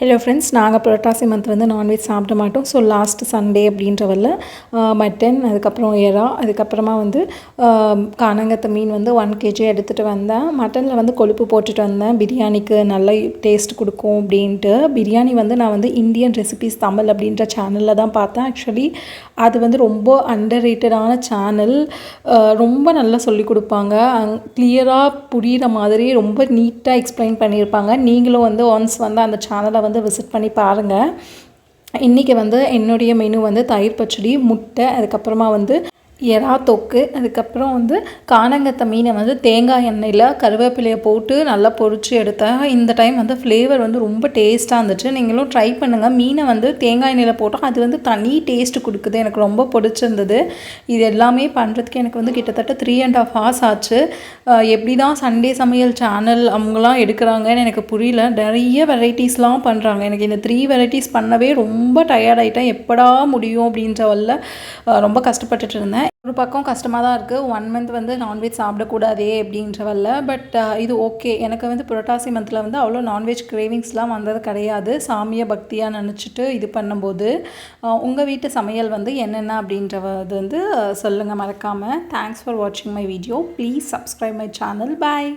Hello friends, நாங்கள் புரட்டாசி month வந்து non veg சாப்பிட மாட்டோம். ஸோ லாஸ்ட் சண்டே அப்படின்றவரில் மட்டன், அதுக்கப்புறம் எறா, அதுக்கப்புறமா வந்து கானாங்கத்தை மீன் வந்து 1 kg எடுத்துகிட்டு வந்தேன். மட்டனில் வந்து கொழுப்பு போட்டுட்டு வந்தேன், பிரியாணிக்கு நல்ல டேஸ்ட் கொடுக்கும் அப்படின்ட்டு. பிரியாணி வந்து நான் வந்து இந்தியன் ரெசிபீஸ் தமிழ் அப்படின்ற சேனலில் தான் பார்த்தேன். ஆக்சுவலி அது வந்து ரொம்ப அண்டர் ரேட்டடான சேனல். ரொம்ப நல்லா சொல்லிக் கொடுப்பாங்க. கிளியராக புரிகிற மாதிரி ரொம்ப நீட்டாக எக்ஸ்பிளைன் பண்ணியிருப்பாங்க. நீங்களும் வந்து ஒன்ஸ் வந்து அந்த சேனலை வந்து விசிட் பண்ணி பாருங்கள். இன்றைக்கி வந்து என்னுடைய மெனு வந்து தயிர் பச்சடி, முட்டை, அதுக்கப்புறமா வந்து எறா தொக்கு, அதுக்கப்புறம் வந்து கானாங்கத்தை மீனை வந்து தேங்காய் எண்ணெயில் கருவேப்பிலையை போட்டு நல்லா பொரித்து எடுத்தேன். இந்த டைம் வந்து ஃப்ளேவர் வந்து ரொம்ப டேஸ்ட்டாக இருந்துச்சு. நீங்களும் ட்ரை பண்ணுங்கள். மீனை வந்து தேங்காய் எண்ணெயில் போட்டால் அது வந்து தனி டேஸ்ட்டு கொடுக்குது. எனக்கு ரொம்ப பிடிச்சிருந்தது. இது எல்லாமே பண்ணுறதுக்கு எனக்கு வந்து கிட்டத்தட்ட 3.5 hours ஆச்சு. எப்படி தான் சண்டே சமையல் சேனல் அவங்களாம் எடுக்கிறாங்கன்னு எனக்கு புரியல. நிறைய வெரைட்டிஸ்லாம் பண்ணுறாங்க. எனக்கு இந்த 3 வெரைட்டிஸ் பண்ணவே ரொம்ப டயர்டாயிட்டேன். எப்படா முடியும் அப்படின்றவல்ல ரொம்ப கஷ்டப்பட்டுட்டு இருந்தேன். ஒரு பக்கம் கஷ்டமாக தான் இருக்குது. 1 month வந்து நான்வெஜ் சாப்பிடக்கூடாதே அப்படின்றவல்ல. பட் இது ஓகே. எனக்கு வந்து புரட்டாசி மந்தில் வந்து அவ்வளோ நான்வெஜ் கிரேவிங்ஸ்லாம் வந்தது கிடையாது. சாமியை பக்தியாக நினச்சிட்டு இது பண்ணும்போது உங்கள் வீட்டு சமையல் வந்து என்னென்ன அப்படின்றது வந்து சொல்லுங்கள் மறக்காமல். தேங்க்ஸ் ஃபார் வாட்சிங் my video. Please subscribe my channel. Bye.